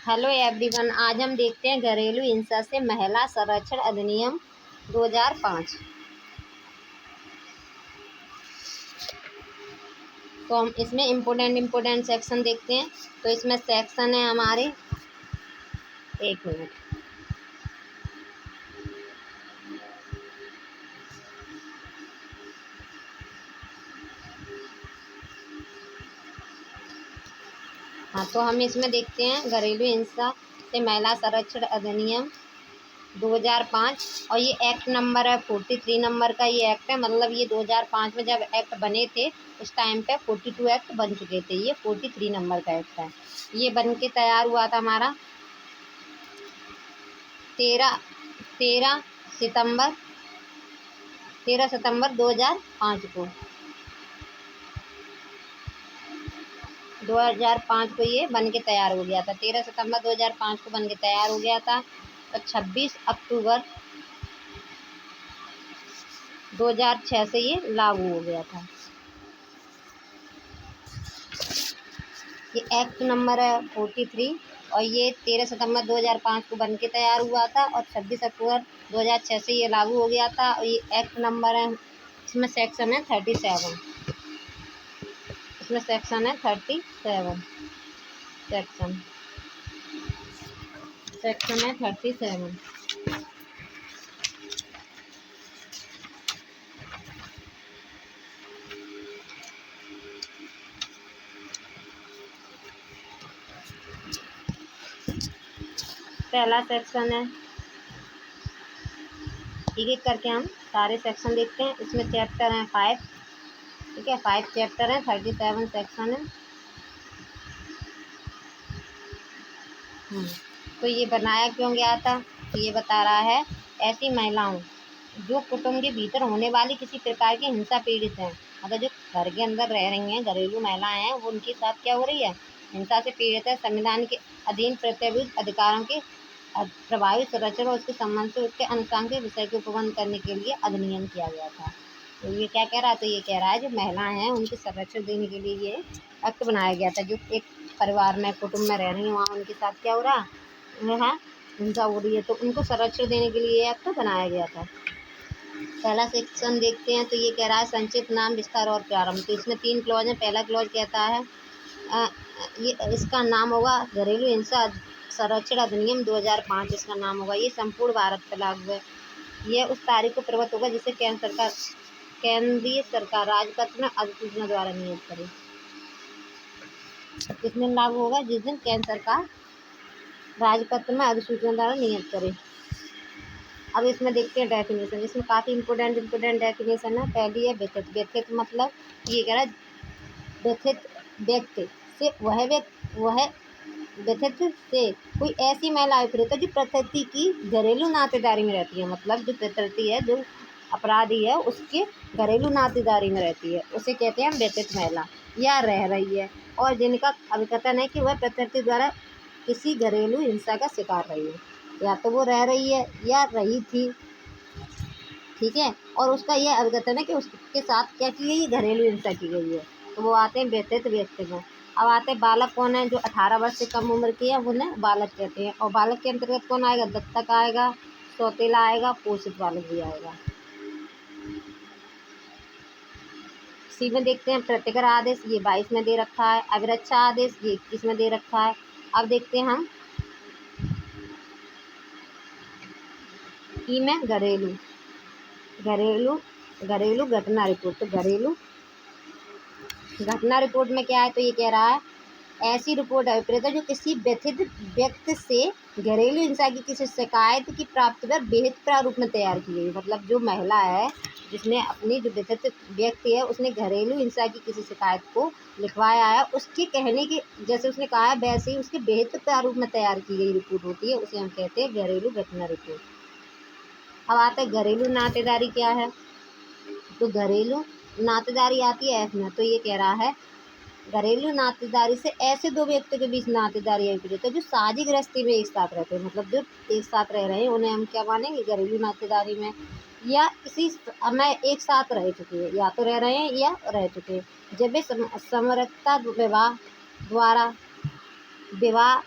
Hello everyone, आज हम देखते हैं घरेलू हिंसा से महिला संरक्षण अधिनियम 2005। तो हम इसमें इम्पोर्टेंट सेक्शन देखते हैं। तो इसमें सेक्शन है हमारे, एक मिनट। हाँ, तो हम इसमें देखते हैं घरेलू हिंसा से महिला संरक्षण अधिनियम 2005। और ये एक्ट नंबर है 43 नंबर का ये एक्ट है। मतलब ये 2005 में जब एक्ट बने थे उस टाइम पे 42 एक्ट बन चुके थे। ये 43 नंबर का एक्ट है। ये बन के तैयार हुआ था हमारा 13 13 सितंबर 2005 को। 2005 को ये बन के तैयार हो गया था। 13 सितंबर 2005 को बन के तैयार हो गया था और 26 अक्टूबर 2006 से ये लागू हो गया था। ये एक्ट नंबर है 43 और ये 13 सितंबर 2005 को बन के तैयार हुआ था और 26 अक्टूबर 2006 से ये लागू हो गया था। और ये एक्ट नंबर है, इसमें सेक्शन है 37। इसमें सेक्शन है 37। सेक्शन है 37। पहला सेक्शन है, एक एक करके हम सारे सेक्शन देखते हैं। इसमें चैप्टर हैं 5। ठीक है, 5 चैप्टर हैं, 37 सेक्शन है। तो ये बनाया क्यों गया था, तो ये बता रहा है ऐसी महिलाओं जो कुटुंब के भीतर होने वाली किसी प्रकार की हिंसा पीड़ित हैं, मतलब जो घर के अंदर रह रही हैं, घरेलू महिलाएं हैं, वो उनके साथ क्या हो रही है, हिंसा से पीड़ित है। संविधान के अधीन प्रत्याभूत अधिकारों के प्रभावी संरक्षण और उसके संबंध से उसके अनुसांगिक विषय को उपबंध करने के लिए अधिनियम किया गया था। तो ये क्या कह रहा है, तो ये कह रहा है जो महिलाएं हैं उनके संरक्षण देने के लिए ये एक्ट बनाया गया था। जो एक परिवार में कुटुंब में रह रही हैं वहाँ उनके साथ क्या हो रहा है, हिंसा हो रही है, तो उनको संरक्षण देने के लिए ये एक्ट बनाया गया था। पहला सेक्शन देखते हैं। तो ये कह रहा है संक्षिप्त नाम, विस्तार और प्रारंभ। तो इसमें 3 क्लॉज हैं। पहला क्लॉज कहता है ये इसका नाम होगा घरेलू हिंसा संरक्षण अधिनियम 2005। इसका नाम होगा, ये संपूर्ण भारत पर लागू है। यह उस तारीख को प्रवृत्त होगा जिसे केंद्रीय सरकार राजपत्र में अधिसूचना द्वारा नियत करे। किसमें लागू होगा, जिस दिन केंद्र सरकार राजपत्र में अधिसूचना द्वारा नियत करे। अब इसमें देखते हैं डेफिनेशन। इसमें काफ़ी इम्पोर्टेंट डेफिनेशन है। पहली है व्यथित। व्यथित मतलब ये कह रहा है व्यथित व्यक्ति से वह व्यथित से कोई ऐसी महिला अभिप्रेत है जो प्रकृति की घरेलू नातेदारी में रहती है। मतलब जो प्रकृति है, जो अपराधी है, उसके घरेलू नातेदारी में रहती है, उसे कहते हैं व्यथित महिला, या रह रही है और जिनका अभिकथन है कि वह प्रकृति द्वारा किसी घरेलू हिंसा का शिकार रही है। या तो वो रह रही है या रही थी, ठीक है, और उसका यह अभिकथन है कि उसके साथ क्या की गई, घरेलू हिंसा की गई है। तो वो आते हैं व्यथित व्यक्ति में। अब आते हैं बालक कौन है, जो 18 वर्ष से कम उम्र की है उन्हें बालक कहते हैं। और बालक के अंतर्गत कौन आएगा, दत्तक आएगा, सौतेला आएगा, पोषित बालक भी आएगा। इसी में देखते हैं प्रतिकर आदेश, ये 22 में दे रखा है। अभिरक्षा आदेश ये 21 में दे रखा है। अब देखते हैं हम ई में घरेलू घटना रिपोर्ट। तो घरेलू घटना रिपोर्ट में क्या है, तो ये कह रहा है ऐसी रिपोर्ट अभिप्रेत है जो किसी व्यथित व्यक्ति से घरेलू हिंसा की किसी शिकायत की प्राप्ति पर विहित प्रारूप में तैयार की गई। मतलब जो महिला है, जिसने अपनी जो व्यथित व्यक्ति है, उसने घरेलू हिंसा की किसी शिकायत को लिखवाया है, उसके कहने की जैसे उसने कहा है वैसे ही उसके विहित प्रारूप में तैयार की गई रिपोर्ट होती है, उसे हम कहते हैं घरेलू घटना रिपोर्ट। अब आता है घरेलू नातेदारी क्या है। तो घरेलू नातेदारी आती है एफ में। तो ये कह रहा है घरेलू नातेदारी से ऐसे दो व्यक्तियों के बीच नातेदारी है जो साझी गृहस्थी में एक साथ रहते हैं। मतलब जो एक साथ रह रहे हैं उन्हें हम क्या मानेंगे, घरेलू नातेदारी में, या किसी समय एक साथ रह चुके हैं, या तो रह रहे हैं या रह चुके हैं। जब वे समरसता विवाह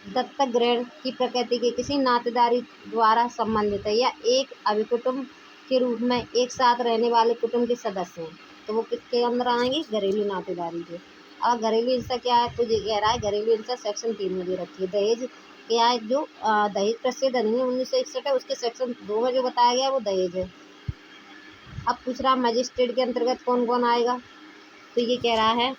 दत्तक ग्रहण की प्रकृति के किसी नातेदारी द्वारा संबंधित है या एक अभिकुटुम्ब के रूप में एक साथ रहने वाले कुटुंब के सदस्य हैं, तो वो किसके अंदर आएंगे? घरेलू नातेदारी के। अब घरेलू हिंसा क्या है? तो ये कह रहा है घरेलू हिंसा सेक्शन 3 में दे रखी है। दहेज क्या है? जो दहेज प्रतिषेध अधिनियम 1961 है उसके सेक्शन 2 में जो बताया गया है वो दहेज है। अब पूछ रहा मजिस्ट्रेट के अंतर्गत कौन कौन आएगा? तो ये कह रहा है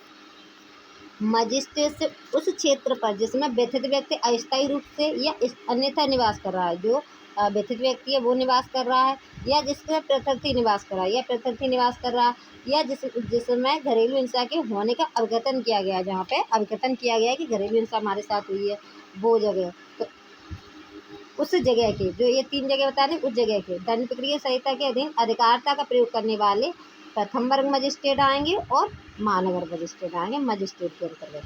मजिस्ट्रेट से उस क्षेत्र पर जिसमें व्यथित व्यक्ति अस्थायी रूप से या अन्यथा निवास कर रहा है, जो व्यथित व्यक्ति है वो निवास कर रहा है, या जिसमें प्रत्यर्थी निवास कर रहा है, या प्रत्यर्थी निवास कर रहा है, या जिसमें घरेलू हिंसा के होने का अवगतन किया गया है, जहाँ पे अवगतन किया गया है कि घरेलू हिंसा हमारे साथ हुई है वो जगह, तो उस जगह के जो ये 3 जगह बता दें उस जगह के दंड प्रक्रिया संहिता के अधीन अधिकारिता का प्रयोग करने वाले प्रथम वर्ग मजिस्ट्रेट आएंगे और महानगर मजिस्ट्रेट आएंगे मजिस्ट्रेट के अंतर्गत।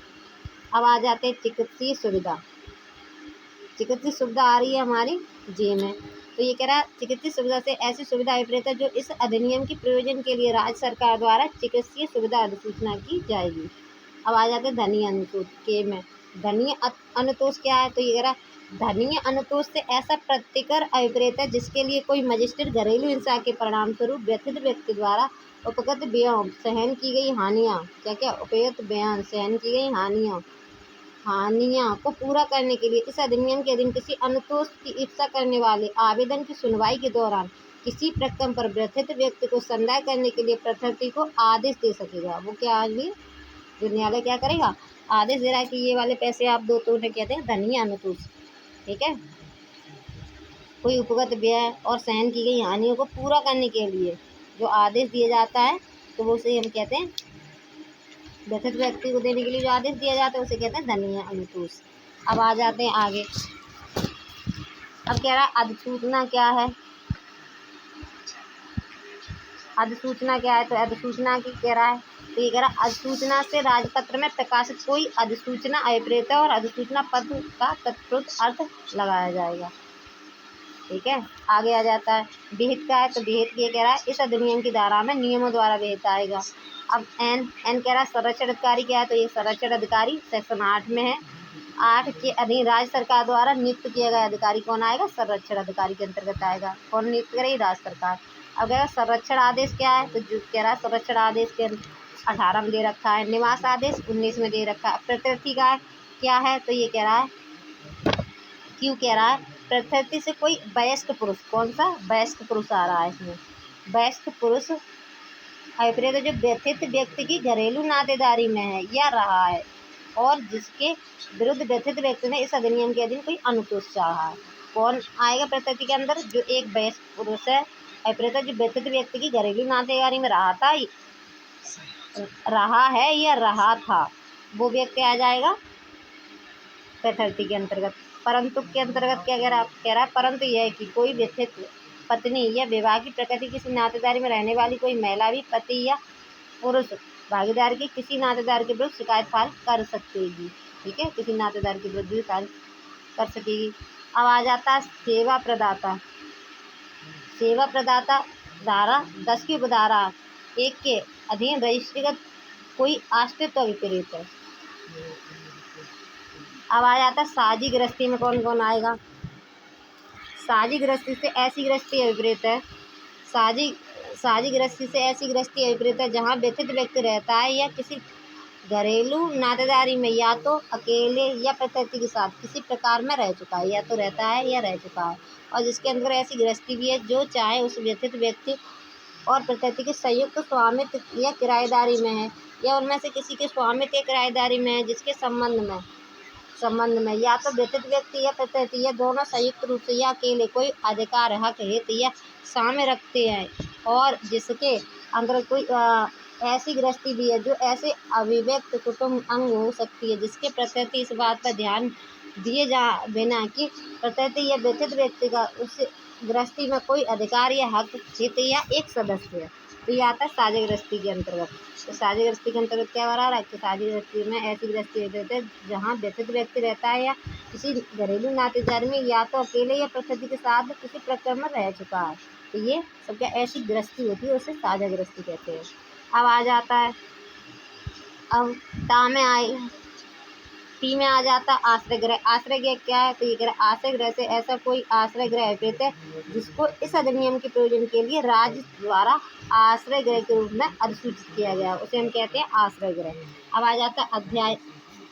अब आ जाते हैं चिकित्सीय सुविधा। चिकित्सीय सुविधा आ रही है हमारी जी में, तो ये कह रहा है चिकित्सीय सुविधा से ऐसी सुविधा अभिप्रेत है जो इस अधिनियम की प्रयोजन के लिए राज्य सरकार द्वारा चिकित्सीय सुविधा अधिसूचना की जाएगी। अब आ जाते हैं धनीय अनुतोष के में। धनीय अनुतोष क्या है? तो ये कह रहा है धनीय अनुतोष से ऐसा प्रतिकर अभिप्रेत है जिसके लिए कोई मजिस्ट्रेट घरेलू हिंसा के परिणाम स्वरूप व्यथित व्यक्ति द्वारा उपगत बयान सहन की गई हानियाँ उपयुक्त बयान सहन की गई हानियाँ को पूरा करने के लिए इस अधिनियम के अधीन किसी अनुतोष की इच्छा करने वाले आवेदन की सुनवाई के दौरान किसी प्रकरण पर व्यथित व्यक्ति को संदेह करने के लिए प्रत्यर्थी को आदेश दे सकेगा। वो क्या आदमी जो न्यायालय क्या करेगा? आदेश दे रहा है कि ये वाले पैसे आप दो, तो उन्हें कहते हैं धनीय अनुतोष। ठीक है, कोई उपगत व्यय और सहन की गई हानियों को पूरा करने के लिए जो आदेश दिया जाता है तो वो उसे हम कहते हैं व्यथित व्यक्ति को देने के लिए जो आदेश दिया जाता है उसे कहते हैं धनीय अनुतोष। अब आ जाते हैं आगे। अब कह रहा है अधिसूचना क्या है? अधिसूचना क्या है? तो अधिसूचना की कह रहा है, तो ये कह रहा है अधिसूचना से राजपत्र में प्रकाशित कोई अधिसूचना अभिप्रेत है और अधिसूचना पद का तत्पुरुष अर्थ लगाया जाएगा। ठीक है, आगे आ जाता है विहित का है, तो विहित ये कह रहा है इस अधिनियम की धारा में नियमों द्वारा विहित आएगा। अब एन कह रहा है संरक्षण अधिकारी क्या है? तो ये संरक्षण अधिकारी सेक्शन 8 में है। 8 के अधीन राज्य सरकार द्वारा नियुक्त किया गया अधिकारी कौन आएगा? संरक्षण अधिकारी के अंतर्गत आएगा। कौन नियुक्त करेगी? राज्य सरकार। अब कह रहा है संरक्षण आदेश क्या है? तो जो कह रहा है संरक्षण आदेश के 18 में दे रखा है, निवास आदेश 19 में दे रखा है। प्रत्यर्थी का क्या है? तो ये कह रहा है क्यों कह रहा है प्रत्यर्थी से कोई वयस्क पुरुष, कौन सा वयस्क पुरुष आ रहा है इसमें? वयस्क पुरुष अभिप्रेत जो व्यथित व्यक्ति की घरेलू नातेदारी में है या रहा है और जिसके विरुद्ध व्यथित व्यक्ति ने इस अधिनियम के अधीन कोई अनुतोष चाहा है। कौन आएगा प्रत्यर्थी के अंदर? जो एक वयस्क पुरुष है अभिप्रेत जो व्यथित व्यक्ति की घरेलू नातेदारी में रहा है या रहा था, वो व्यक्ति आ जाएगा प्रत्यर्थी के अंतर्गत। परंतु के अंतर्गत क्या कह रहा है परंतु यह है कि कोई व्यथित पत्नी या विवाह की प्रकृति किसी नातेदारी में रहने वाली कोई महिला भी पति या पुरुष भागीदार की किसी नातेदार के विरुद्ध शिकायत फाइल कर सकेगी। ठीक है, किसी नातेदार के विरुद्ध भी फाइल कर सकेगी। अब आ जाता है सेवा प्रदाता। सेवा प्रदाता धारा 10 की उपधारा 1 के अधीन रजिस्ट्रीगत कोई अस्तित्व विपरीत है। अब आ जाता है साझी गृहस्थी में कौन कौन आएगा? साझी गृहस्थी से ऐसी गृहस्थी अभिप्रेत है साझी गृहस्थी से ऐसी गृहस्थी अभिप्रेत है जहाँ व्यथित व्यक्ति रहता है या किसी घरेलू नातेदारी में या तो अकेले या प्रत्यर्थी के साथ किसी प्रकार में रह चुका है, या तो रहता है या रह चुका है, और जिसके अंदर ऐसी गृहस्थी भी है जो चाहे उस व्यथित व्यक्ति और प्रत्यर्थी के संयुक्त स्वामित्व या किराएदारी में है या उनमें से किसी के स्वामित्व या किराएदारी में है, जिसके संबंध में या तो व्यथित व्यक्ति या प्रत्यर्थी या दोनों संयुक्त रूप से या अकेले कोई अधिकार हक हित या साम्य रखते हैं, और जिसके अंदर कोई ऐसी गृहस्थी भी है जो ऐसे अभिव्यक्त कुटुंब अंग हो सकती है जिसके प्रत्यर्थी इस बात पर ध्यान दिए जा बिना कि प्रत्यर्थी या व्यथित व्यक्ति का उस गृहस्थी में कोई अधिकार या हक हित या एक सदस्य है, तो ये आता है साझी गृहस्थी के अंतर्गत। तो साझी गृहस्थी के अंतर्गत क्या हो रहा है कि साझी गृहस्थी में ऐसी गृहस्थी रहती है जहाँ व्यथित व्यक्ति रहता है या किसी घरेलू नातेदारी में या तो अकेले या प्रत्यर्थी के साथ किसी प्रकरण में रह चुका है, तो ये सब क्या ऐसी गृहस्थी होती है, उसे साझा गृहस्थी कहते हैं। अब आ जाता है अब ता में आए पी में आ जाता आश्रय गृह। आश्रय गृह क्या है? तो ये कह रहा आश्रय गृह से ऐसा कोई आश्रय गृह है जिसको इस अधिनियम के प्रयोजन के लिए राज्य द्वारा आश्रय गृह के रूप में अधिसूचित किया गया, उसे हम कहते हैं आश्रय गृह। अब आ जाता अध्याय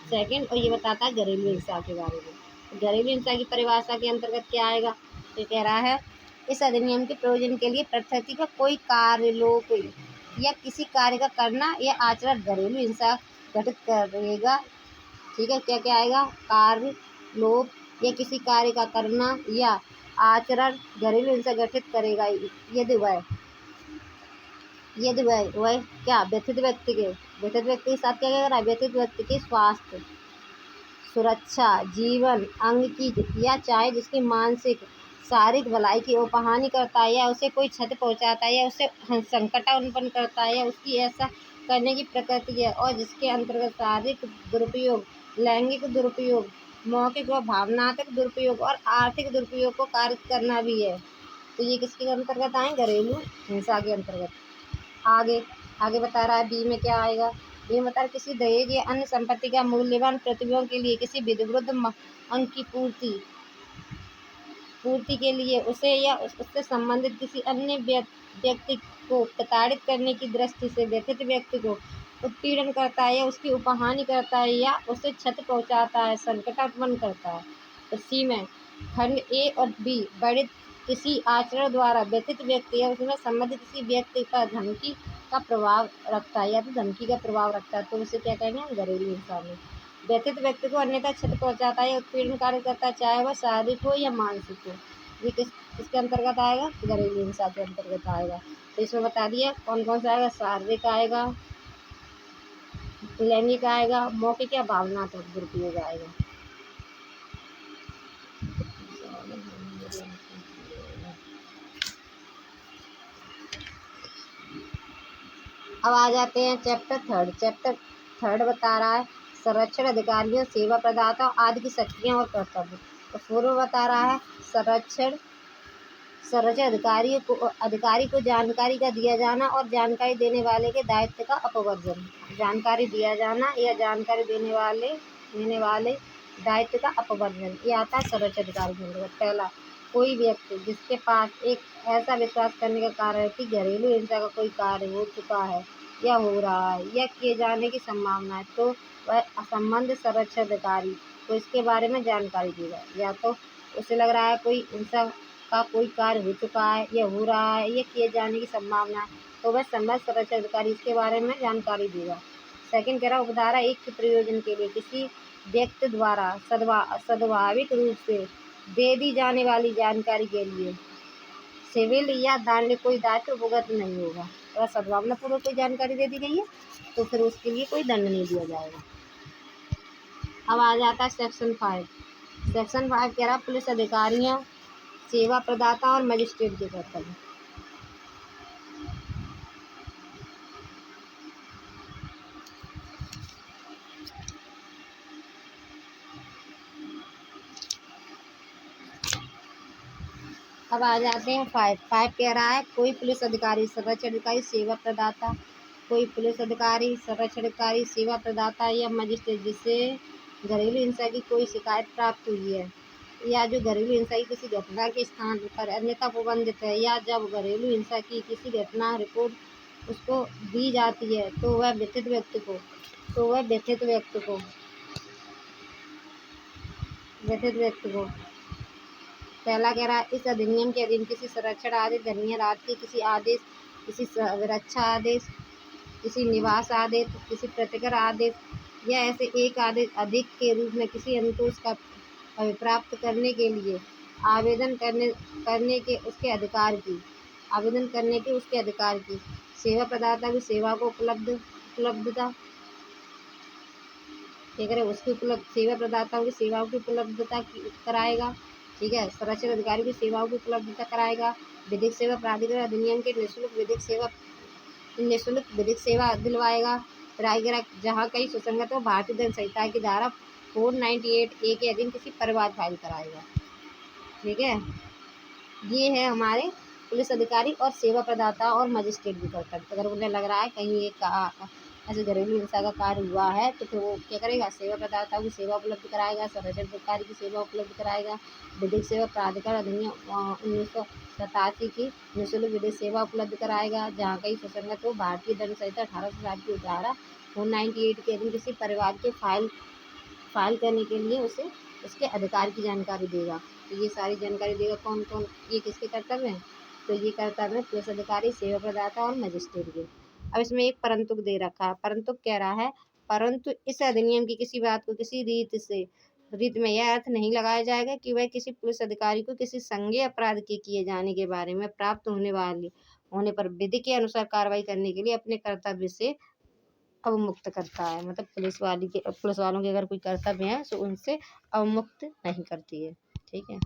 सेकंड, और ये बताता है घरेलू हिंसा के बारे में। घरेलू हिंसा की परिभाषा के अंतर्गत क्या आएगा? तो कह रहा है इस अधिनियम के प्रयोजन के लिए प्रकृति का कोई कार्य, लोक या किसी कार्य का करना या आचरण घरेलू हिंसा घटित करेगा। ठीक है, क्या क्या आएगा? कार्य, लोक या किसी कार्य का करना या आचरण घरेलू हिंसा घटित करेगा यदि वह क्या व्यथित व्यक्ति के साथ क्या क्या कर रहा है? व्यथित व्यक्ति के स्वास्थ्य, सुरक्षा, जीवन, अंग की या चाहे जिसकी मानसिक शारीरिक भलाई की उपहानि करता है, या उसे कोई क्षति पहुंचाता है, या उसे संकट उत्पन्न करता है, या उसकी ऐसा करने की प्रकृति है, और जिसके अंतर्गत शारीरिक दुरुपयोग, लैंगिक दुरुपयोग, मौखिक व भावनात्मक दुरुपयोग और आर्थिक दुरुपयोग को कारित करना भी है। तो ये किसके अंतर्गत आए? घरेलू हिंसा के अंतर्गत। आगे आगे बता रहा है बी में क्या आएगा? ये बता रहा किसी दहेज या अन्य संपत्ति का मूल्यवान प्रतिभोग के लिए किसी विधिवत अंग की पूर्ति के लिए उसे या उससे संबंधित किसी अन्य व्यक्ति को प्रताड़ित करने की दृष्टि से व्यथित व्यक्ति को उत्पीड़न करता है, या उसकी उपहानि करता है, या उसे क्षति पहुंचाता है, संकट उत्पन्न करता है। तो सी में खंड ए और बी वर्णित किसी आचरण द्वारा व्यथित व्यक्ति या उसमें संबंधित किसी व्यक्ति पर धमकी का प्रभाव रखता है, या तो धमकी का प्रभाव रखता है, तो उसे क्या कहेंगे? घरेलू हिंसा में। व्यथित व्यक्ति को अन्यथा क्षति पहुंचाता है या उत्पीड़न कार्य करता है, चाहे वह शारीरिक हो या मानसिक हो। ये किसके अंतर्गत आएगा? घरेलू हिंसा के अंतर्गत आएगा। तो इसमें बता दिया कौन कौन सा आएगा? शारीरिक आएगा, लैंगिक आएगा, मौखिक या भावनात्मक दुरुपयोग आएगा। अब आ जाते हैं चैप्टर थर्ड बता रहा है संरक्षण अधिकारियों, सेवा प्रदाताओं आदि की शक्तियाँ और कर्तव्य। तो पूर्व बता रहा है संरक्षण अधिकारी को जानकारी का दिया जाना और जानकारी देने वाले के दायित्व का अपवर्जन। जानकारी दिया जाना या जानकारी देने वाले दायित्व का अपवर्जन, ये आता है संरक्षण अधिकारी के अंतर्गत। पहला, कोई व्यक्ति जिसके पास एक ऐसा विश्वास करने का कारण है कि घरेलू हिंसा का कोई कार्य हो चुका है या हो रहा है या किए जाने की संभावना है, तो वह संबंधित संरक्षण अधिकारी को इसके बारे में जानकारी देगा। या तो उसे लग रहा है कोई हिंसा का कोई कार्य हो चुका है या हो रहा है या किए जाने की संभावना है, तो वह संबंधित संरक्षण अधिकारी इसके बारे में जानकारी देगा। सेकंड कह रहा है उपधारा 1 के प्रयोजन के लिए किसी व्यक्ति द्वारा स्वाभाविक रूप से दे दी जाने वाली जानकारी के लिए सिविल या दंड कोई दायित्व भुगत नहीं होगा। अगर सद्भावनापूर्वक कोई जानकारी दे दी गई है तो फिर उसके लिए कोई दंड नहीं दिया जाएगा। अब आ जाता है सेक्शन 5 कह रहा पुलिस अधिकारियों, सेवा प्रदाता और मजिस्ट्रेट के कर्तव्य। अब आ जाते हैं 5 कह रहा है कोई पुलिस अधिकारी, संरक्षण अधिकारी, सेवा प्रदाता, कोई पुलिस अधिकारी, संरक्षण अधिकारी, सेवा प्रदाता या मजिस्ट्रेट जिससे घरेलू हिंसा की कोई शिकायत प्राप्त हुई है या जो घरेलू हिंसा की किसी घटना के स्थान पर अन्यथा प्रतिबंधित है, या जब घरेलू हिंसा की किसी घटना रिपोर्ट उसको दी जाती है तो वह व्यथित व्यक्ति को पहला कह रहा है इस अधिनियम के अधीन किसी संरक्षण आदेश, दंडनीय राहत के किसी आदेश, किसी रक्षा आदेश, किसी निवास आदेश, किसी प्रतिकर आदेश या ऐसे एक आदेश अधिक के रूप में किसी अनुतोष का प्राप्त करने के लिए आवेदन करने के उसके अधिकार की सेवा प्रदाता की सेवा को उपलब्धता सेवा प्रदाताओं की सेवाओं की उपलब्धता कराएगा। ठीक है, संरक्षण अधिकारी की सेवाओं की उपलब्धता कराएगा। विधिक सेवा प्राधिकरण अधिनियम के निःशुल्क विधिक सेवा दिलवाएगा। फिर जहाँ कई सुसंगत हो भारतीय दंड संहिता की धारा 498A के अधीन किसी परिवाद फाइल कराएगा। ठीक है, ये है हमारे पुलिस अधिकारी और सेवा प्रदाता और मजिस्ट्रेट भी कर्तव्य। अगर उन्हें लग रहा है कहीं ऐसे घरेलू हिंसा का कार्य हुआ है तो फिर वो क्या करेगा, सेवा प्रदाता को सेवा उपलब्ध कराएगा, संरक्षण अधिकारी की सेवा उपलब्ध कराएगा। विधिक सेवा प्राधिकरण अधिनियम 1987 की निःशुल्क विधिक सेवा उपलब्ध कराएगा। जहाँ कहीं सुसंगत हो, भारतीय दंड संहिता 1860 की धारा 198 के अधीन किसी परिवार के फाइल करने के लिए उसे उसके अधिकार की जानकारी देगा। तो ये सारी जानकारी देगा कौन कौन, ये किसके कर्तव्य हैं, तो ये कर्तव्य है पुलिस अधिकारी, सेवा प्रदाता और मजिस्ट्रेट के। अब इसमें एक परंतु दे रखा है। परंतु कह रहा है, परंतु इस अधिनियम की किसी बात को किसी रीत में यह अर्थ नहीं लगाया जाएगा कि वह किसी पुलिस अधिकारी को किसी संज्ञेय अपराध के किए जाने के बारे में प्राप्त होने पर विधि के अनुसार कार्रवाई करने के लिए अपने कर्तव्य से अवमुक्त करता है। मतलब पुलिस वालों के अगर कोई कर्तव्य है तो उनसे अवमुक्त नहीं करती है। ठीक है,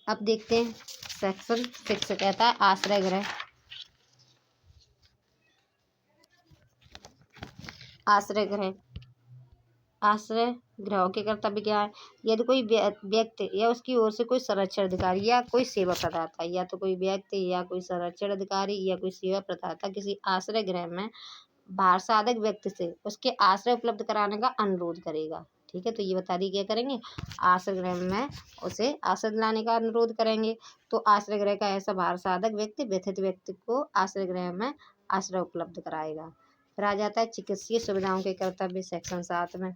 अब देखते हैं सेक्शन 6 कहता है आश्रय गृह। आश्रय गृहों के कर्तव्य क्या है? यदि कोई व्यक्ति या उसकी ओर से कोई संरक्षण अधिकारी या कोई सेवा प्रदाता, या तो कोई व्यक्ति या कोई संरक्षण अधिकारी या कोई सेवा प्रदाता किसी आश्रय गृह में भार साधक व्यक्ति से उसके आश्रय उपलब्ध कराने का अनुरोध करेगा। ठीक है, तो ये बता दी क्या करेंगे, आश्रय गृह में उसे आश्रय दिलाने का अनुरोध करेंगे। तो आश्रय गृह का ऐसा भार साधक व्यक्ति व्यथित व्यक्ति को आश्रय गृह में आश्रय उपलब्ध कराएगा। फिर आ जाता है चिकित्सीय सुविधाओं के कर्तव्य सेक्शन 7 में।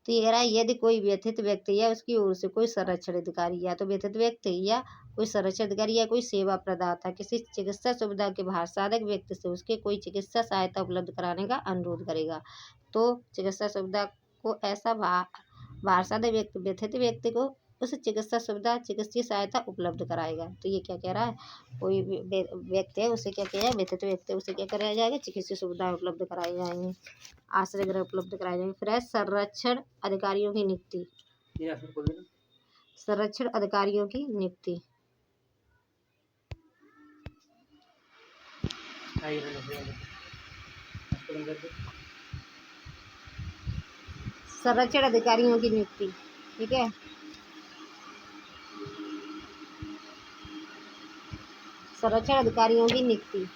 तो ये कह रहा है, यदि कोई व्यथित व्यक्ति या उसकी ओर से कोई संरक्षण अधिकारी, या तो व्यथित व्यक्ति या कोई संरक्षण अधिकारी या कोई सेवा प्रदाता किसी चिकित्सा सुविधा के भार साधक व्यक्ति से उसके कोई चिकित्सा सहायता उपलब्ध कराने का अनुरोध करेगा, तो चिकित्सा सुविधा को ऐसा भार साधक व्यक्ति व्यथित व्यक्ति को उस चिकित्सा सुविधा चिकित्सीय सहायता उपलब्ध कराएगा। तो ये क्या कह रहा है, कोई व्यक्ति है उसे क्या किया जाए, व्यथित व्यक्ति उसे क्या कराया जाएगा, चिकित्सीय सुविधाएं उपलब्ध कराई जाएंगी, आश्रय गृह उपलब्ध कराए जाएंगे। फिर है संरक्षण अधिकारियों की नियुक्ति। संरक्षण अधिकारियों की नियुक्ति संरक्षण अधिकारियों की नियुक्ति। ठीक है, संरक्षण अधिकारियों की नियुक्ति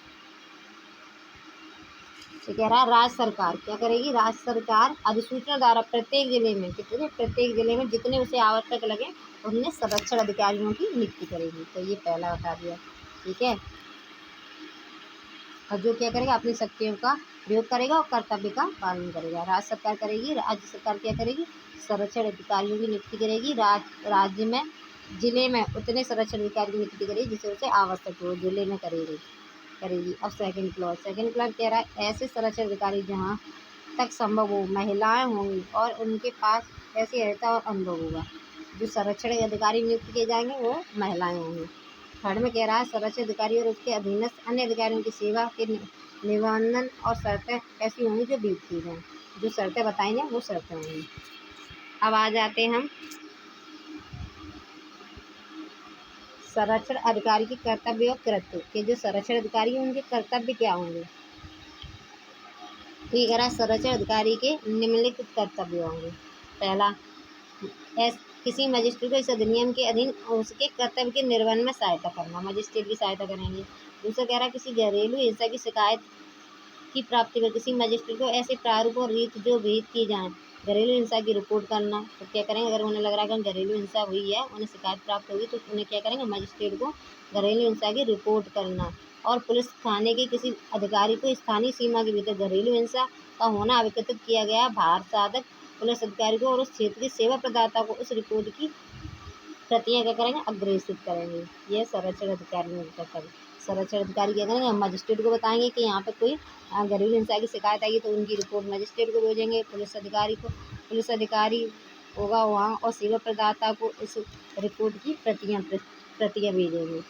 तो कह रहा है, राज्य सरकार क्या करेगी, राज्य सरकार अधिसूचना द्वारा प्रत्येक जिले में जितने उसे आवश्यक लगे उनमें संरक्षण अधिकारियों की नियुक्ति करेगी। तो ये पहला बता दिया। ठीक है, और जो क्या करेगा, अपनी शक्तियों का प्रयोग करेगा और कर्तव्य का पालन करेगा। राज्य सरकार करेगी, राज्य सरकार क्या करेगी, संरक्षण अधिकारियों की नियुक्ति करेगी। राज्य में जिले में उतने संरक्षण अधिकारी की नियुक्ति करेगी जिसे उसे आवश्यक हो, जिले में करेगी। अब सेकंड क्लॉज कह रहा है, ऐसे संरक्षण अधिकारी जहाँ तक संभव हो महिलाएं होंगी और उनके पास ऐसी अर्हता और अनुभव होगा। जो संरक्षण अधिकारी नियुक्त किए जाएंगे वो महिलाएं होंगी। थर्ड में कह रहा है, संरक्षण अधिकारी और उसके अधीनस्थ अन्य अधिकारियों की सेवा के निबंधन और शर्तें ऐसी होंगी जो विहित की जाएं। जो शर्तें बताई जाएं वो शर्तें होंगी। अब आ जाते हैं हम संरक्षण अधिकारी के कर्तव्य और कृत्य के। जो संरक्षण अधिकारी हैं उनके कर्तव्य क्या होंगे। ठीक है, संरक्षण अधिकारी के निम्नलिखित कर्तव्य होंगे। पहला, किसी मजिस्ट्रेट को इस अधिनियम के अधीन उसके कर्तव्य के निर्वहन में सहायता करना, मजिस्ट्रेट की सहायता करेंगे। दूसरा कह रहा है, किसी घरेलू हिंसा की शिकायत की प्राप्ति में किसी मजिस्ट्रेट को ऐसे प्रारूप और रीत जो विहित की जाए घरेलू हिंसा की रिपोर्ट करना। तो क्या करेंगे, अगर उन्हें लग रहा है कि घरेलू हिंसा हुई है, उन्हें शिकायत प्राप्त होगी, तो उन्हें क्या करेंगे, मजिस्ट्रेट को घरेलू हिंसा की रिपोर्ट करना। और पुलिस थाने के किसी अधिकारी को स्थानीय सीमा के भीतर घरेलू हिंसा का होना अविकृत किया गया भार साधक पुलिस अधिकारी को और उस क्षेत्र के सेवा प्रदाता को उस रिपोर्ट की प्रतियां क्या करेंगे, अग्रेसित करेंगे। यह संरक्षण अधिकारी का कर्तव्य। संरक्षण अधिकारी क्या करेंगे, मजिस्ट्रेट को बताएंगे कि यहाँ पे कोई घरेलू हिंसा की शिकायत आई तो उनकी रिपोर्ट मजिस्ट्रेट को भेजेंगे, पुलिस अधिकारी होगा वहाँ और सेवा प्रदाता को इस रिपोर्ट की प्रतियां भेजेंगे।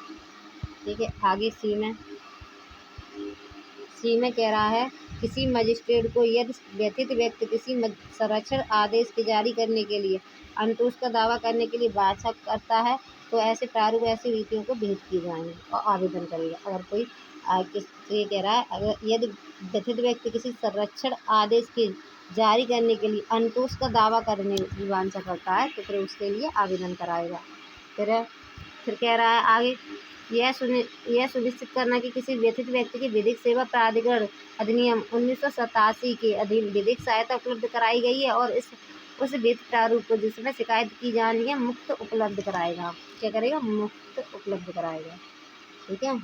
ठीक है, आगे सी में कह रहा है, किसी मजिस्ट्रेट को यदि व्यथित व्यक्ति किसी संरक्षण आदेश के जारी करने के लिए अंतोष का दावा करने के लिए बाछा करता है तो ऐसे प्रारूप ऐसी रीतियों को विहित की जाएंगी और आवेदन करेगा। अगर कोई ये कह रहा है, अगर यदि व्यथित व्यक्ति किसी संरक्षण आदेश के जारी करने के लिए अंतोष का दावा करने की वांछा करता है तो फिर उसके लिए आवेदन कराएगा। फिर कह रहा है आगे, यह सुनिश्चित करना कि किसी व्यथित व्यक्ति की विधिक सेवा प्राधिकरण अधिनियम 1987 के अधीन विधिक सहायता उपलब्ध कराई गई है और उस विधि प्रारूप को जिसमें शिकायत की जानी है मुफ्त उपलब्ध कराएगा। क्या करेगा? मुफ्त उपलब्ध कराएगा। ठीक है।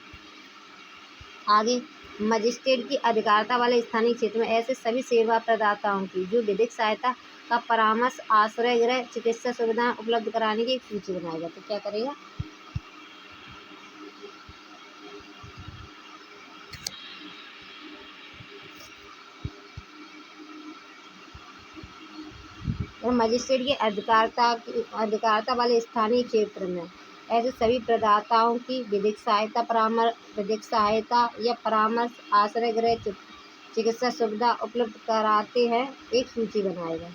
आगे, मजिस्ट्रेट की अधिकारिता वाले स्थानीय क्षेत्र में ऐसे सभी सेवा प्रदाताओं की जो विधिक सहायता का परामर्श, आश्रय गृह, चिकित्सा सुविधाएं उपलब्ध कराने की एक सूची बनाएगा। तो क्या करेगा? और मजिस्ट्रेट की अधिकारिता वाले स्थानीय क्षेत्र में ऐसे सभी प्रदाताओं की विधिक सहायता या परामर्श, आश्रय गृह, चिकित्सा सुविधा उपलब्ध कराते हैं एक सूची बनाएगा।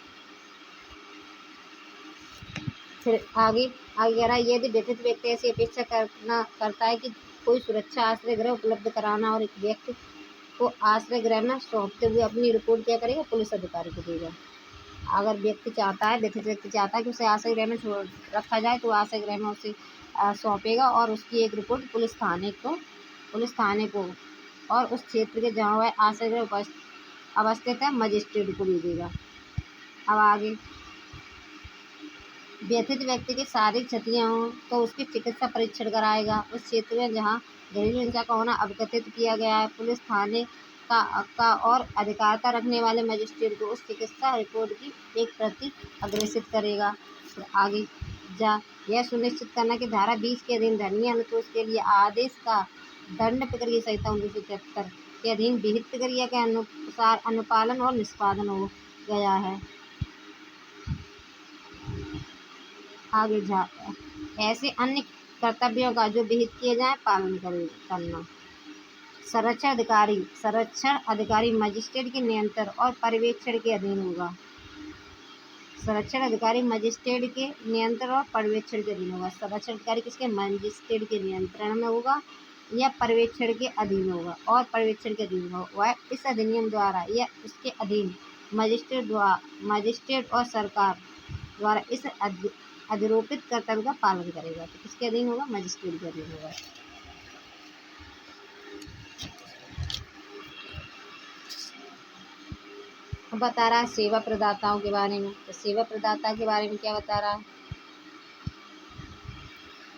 फिर आगे कह रहा है, यदि व्यथित व्यक्ति ऐसी अपेक्षा करता है कि कोई सुरक्षा आश्रय गृह उपलब्ध कराना और एक व्यक्ति को आश्रय गृह में सौंपते हुए अपनी रिपोर्ट क्या करेगा? पुलिस अधिकारी को देगा। अगर व्यथित व्यक्ति चाहता है कि उसे आश्रय गृह में रखा जाए तो आश्रय गृह में उसे सौंपेगा और उसकी एक रिपोर्ट पुलिस थाने को और उस क्षेत्र के जहाँ वह आश्रय गृह अवस्थित है मजिस्ट्रेट को भेजेगा। अब आगे, व्यथित व्यक्ति की शारीरिक क्षतियाँ हों तो उसकी चिकित्सा परीक्षण कराएगा। उस क्षेत्र में जहाँ घरेलू हिंसा का होना अवगत किया गया है पुलिस थाने का और अधिकारिता रखने वाले मजिस्ट्रेट को उस चिकित्सा रिपोर्ट की एक प्रति अग्रेसित करेगा। तो आगे यह सुनिश्चित करना कि धारा 20 के अधीन दंडनीय अनुतोष के लिए आदेश का दंड प्रक्रिया संहिता 1973 के अधीन विहित प्रक्रिया के अनुसार अनुपालन और निष्पादन हो गया है। आगे ऐसे अन्य कर्तव्यों का जो विहित किए जाए पालन करना। संरक्षण अधिकारी मजिस्ट्रेट के नियंत्रण और पर्यवेक्षण के अधीन होगा। संरक्षण अधिकारी मजिस्ट्रेट के नियंत्रण और पर्यवेक्षण के अधीन होगा। संरक्षण अधिकारी किसके? मजिस्ट्रेट के नियंत्रण में होगा या पर्यवेक्षण के अधीन होगा और पर्यवेक्षण के अधीन होगा। वह इस अधिनियम द्वारा या उसके अधीन मजिस्ट्रेट और सरकार द्वारा इस अधिरोपित कर्तव्य का पालन करेगा। तो किसके अधीन होगा? मजिस्ट्रेट के अधीन होगा। बता रहा है सेवा प्रदाताओं के बारे में। तो सेवा प्रदाता के बारे में क्या बता रहा है?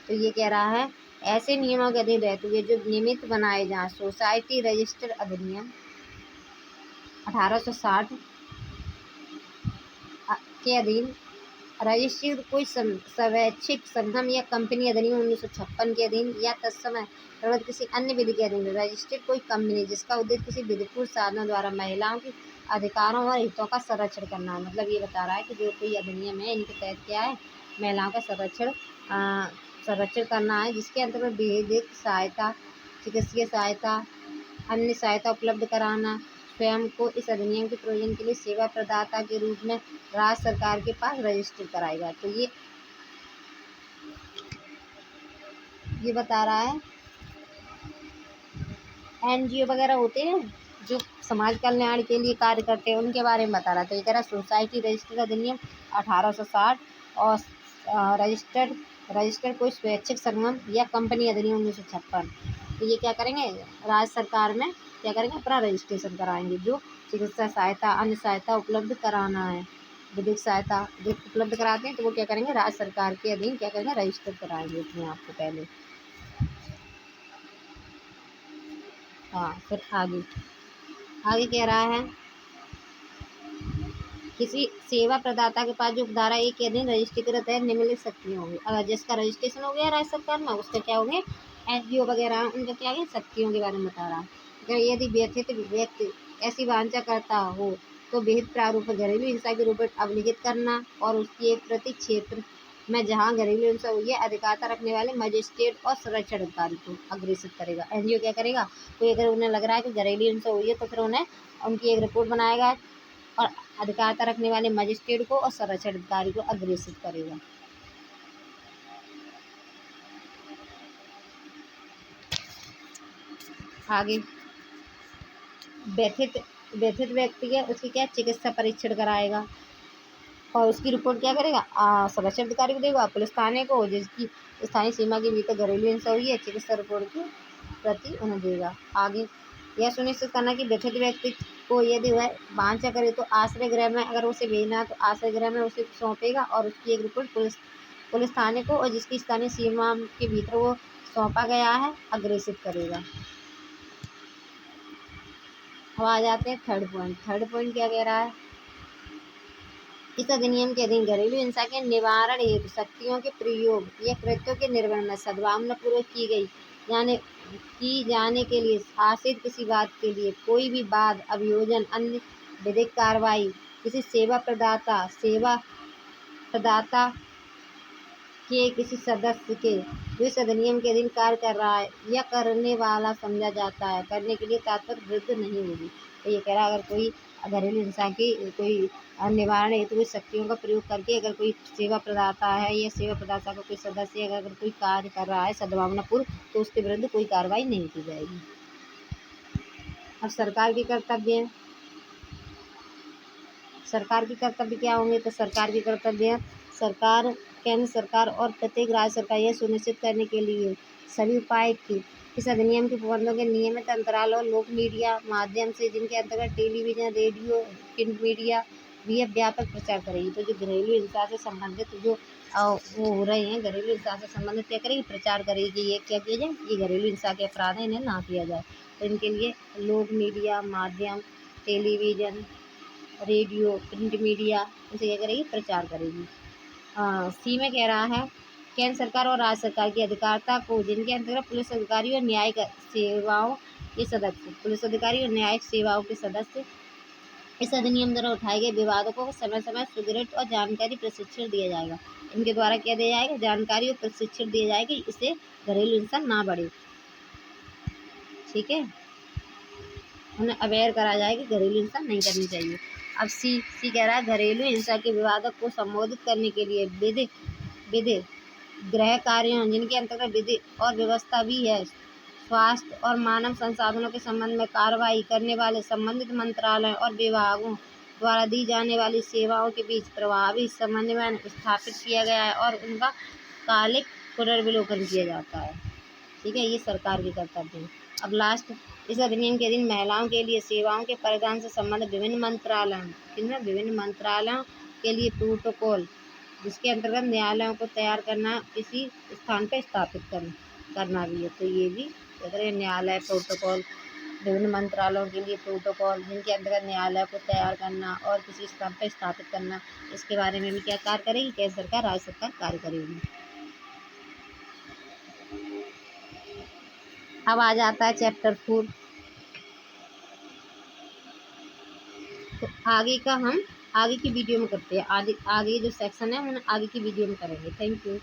तो ये कह रहा है, ऐसे नियमों के अधीन रहते हुए जो नियमित बनाए जाएं सोसाइटी रजिस्टर अधिनियम 1860 के अधीन रजिस्ट्रेट कोई स्वैच्छिक संगठन या कंपनी अधिनियम 1956 के अधीन या तत्समय प्रवर्तित किसी अन्य विधि के अधीन रजिस्ट्रेट कोई कंपनी जिसका उद्देश्य किसी विधिपूर्ण साधनों द्वारा महिलाओं के अधिकारों और हितों का संरक्षण करना है। मतलब ये बता रहा है कि जो कोई अधिनियम है इनके तहत क्या है? महिलाओं का संरक्षण करना है, जिसके अंतर्गत विधिक सहायता, चिकित्सीय सहायता, अन्य सहायता उपलब्ध कराना। स्वयं को इस अधिनियम के प्रयोजन के लिए सेवा प्रदाता के रूप में राज्य सरकार के पास रजिस्टर कराएगा। तो ये बता रहा है, NGO वगैरह होते हैं जो समाज कल्याण के लिए कार्य करते हैं उनके बारे में बता रहा है। तो ये कह रहा है सोसाइटी रजिस्टर अधिनियम 1860 और रजिस्टर कोई स्वैच्छिक संगठन या कंपनी अधिनियम 1956। तो ये क्या करेंगे? राज्य सरकार में क्या करेंगे? अपना रजिस्ट्रेशन कराएंगे। जो चिकित्सा सहायता, अन्य सहायता उपलब्ध कराना है, विधिक सहायता उपलब्ध कराते हैं तो वो क्या करेंगे? राज्य सरकार के अधीन क्या करेंगे? रजिस्टर कराएंगे अपने आप को पहले। हाँ, फिर आगे कह रहा है, किसी सेवा प्रदाता के पास जो धारा 1 के अधीन रजिस्ट्रीकृत है निम्नलिखित शक्तियाँ होंगी। अगर जिसका रजिस्ट्रेशन हो गया राज्य सरकार में उसका क्या होंगे? NGO वगैरह उनका क्या है? शक्तियों के बारे में बता रहा है। अगर यदि व्यथित व्यक्ति ऐसी वांछा करता हो तो विहित प्रारूप में घरेलू हिंसा के रूप में अभिलिखित करना और उसकी एक प्रति क्षेत्र में जहाँ घरेलू हिंसा हुई है अधिकारिता रखने वाले मजिस्ट्रेट और संरक्षण अधिकारी को अग्रेसित करेगा। NGO क्या करेगा? कोई अगर उन्हें लग रहा है कि घरेलू हिंसा हुई है तो फिर उन्हें उनकी एक रिपोर्ट बनाएगा और अधिकारिता रखने वाले मजिस्ट्रेट को और संरक्षण अधिकारी को अग्रेसित करेगा। आगे व्यथित व्यक्ति है उसकी क्या? चिकित्सा परीक्षण कराएगा। और उसकी रिपोर्ट क्या करेगा, सदस्य अधिकारी को देगा, पुलिस थाने को, जिसकी स्थानीय सीमा के भीतर घरेलू हिंसा हुई है चिकित्सा रिपोर्ट की प्रति उन्हें देगा। आगे यह सुनिश्चित करना कि व्यथित व्यक्ति को यदि वह वांछा करे तो आश्रय गृह में, अगर उसे भेजना है तो आश्रय गृह में उसे सौंपेगा और उसकी एक रिपोर्ट पुलिस थाने को, और जिसकी स्थानीय सीमा के भीतर वो सौंपा गया है, अग्रेसित करेगा। अब आ जाते हैं थर्ड पॉइंट क्या कह रहा है, इस अधिनियम के अधीन घरेलू हिंसा के निवारण हेतु शक्तियों के प्रयोग या कृत्यों के निर्वहन में सद्भावनापूर्वक की जाने के लिए आश्रित किसी बात के लिए कोई भी वाद, अभियोजन, अन्य विधिक कार्रवाई किसी सेवा प्रदाता के किसी सदस्य के जो इस अधिनियम के अधीन कार्य कर रहा है या करने वाला समझा जाता है, करने के लिए तात्पर्य विरुद्ध नहीं होगी। तो ये कह रहा है, अगर कोई घरेलू हिंसा की कोई निवारण हेतु कोई शक्तियों का प्रयोग करके अगर कोई सेवा प्रदाता है या सेवा प्रदाता का कोई सदस्य अगर कोई कार्य कर रहा है सद्भावनापूर्व, तो उसके विरुद्ध कोई कार्रवाई नहीं की जाएगी। अब सरकार के कर्तव्य क्या होंगे, तो सरकार के कर्तव्य, केंद्र सरकार और प्रत्येक राज्य सरकार यह सुनिश्चित करने के लिए सभी उपाय की इस अधिनियम के प्रबंधों के नियमित अंतराल और लोक मीडिया माध्यम से, जिनके अंतर्गत टेलीविजन, रेडियो, प्रिंट मीडिया भी व्यापक प्रचार करेगी। तो जो घरेलू हिंसा से संबंधित जो वो हो रहे हैं, घरेलू हिंसा से संबंधित क्या करेगी, प्रचार करेगी, ये क्या किया जाए, ये घरेलू हिंसा के अपराध हैं, इन्हें ना किया जाए। तो इनके लिए लोक मीडिया माध्यम, टेलीविजन, रेडियो, प्रिंट मीडिया इसे क्या करेगी, प्रचार करेगी। सी में कह रहा है, केंद्र सरकार और राज्य सरकार की अधिकारिता को, जिनके अंतर्गत पुलिस अधिकारी और न्यायिक सेवाओं के सदस्य, पुलिस अधिकारी और न्यायिक सेवाओं के सदस्य इस अधिनियम द्वारा उठाए गए विवादों को समय समय सुदृढ़ और जानकारी प्रशिक्षण दिया जाएगा। इनके द्वारा क्या दिया जाएगा, जानकारी और प्रशिक्षण दिया जाएगा, इससे घरेलू हिंसा ना बढ़े। ठीक है, उन्हें अवेयर करा जाए कि घरेलू हिंसा नहीं करनी चाहिए। अब सी कह रहा है, घरेलू हिंसा के विवादों को संबोधित करने के लिए विधि गृह कार्यों, जिनके अंतर्गत विधि और व्यवस्था भी है, स्वास्थ्य और मानव संसाधनों के संबंध में कार्रवाई करने वाले संबंधित मंत्रालयों और विभागों द्वारा दी जाने वाली सेवाओं के बीच प्रभावी समन्वय स्थापित किया गया है और उनका कालिक पुनर्विलोकन किया जाता है। ठीक है, ये सरकार के कर्तव्य हैं। अब लास्ट, इस अधिनियम के अधीन महिलाओं के लिए सेवाओं के प्रदान से संबंधित विभिन्न मंत्रालयों के लिए प्रोटोकॉल, जिसके अंतर्गत न्यायालयों को तैयार करना, किसी स्थान पर स्थापित करना भी है। तो ये भी अगर न्यायालय प्रोटोकॉल, विभिन्न मंत्रालयों के लिए प्रोटोकॉल, जिनके अंतर्गत न्यायालय को तैयार करना और किसी स्थान पर स्थापित करना, इसके बारे में भी क्या कार्य करेगी, केंद्र सरकार, राज्य सरकार कार्य करेगी। अब आ जाता है चैप्टर 4। तो आगे का हम आगे की वीडियो में करते हैं, आगे जो सेक्शन है हम आगे की वीडियो में करेंगे। Thank you.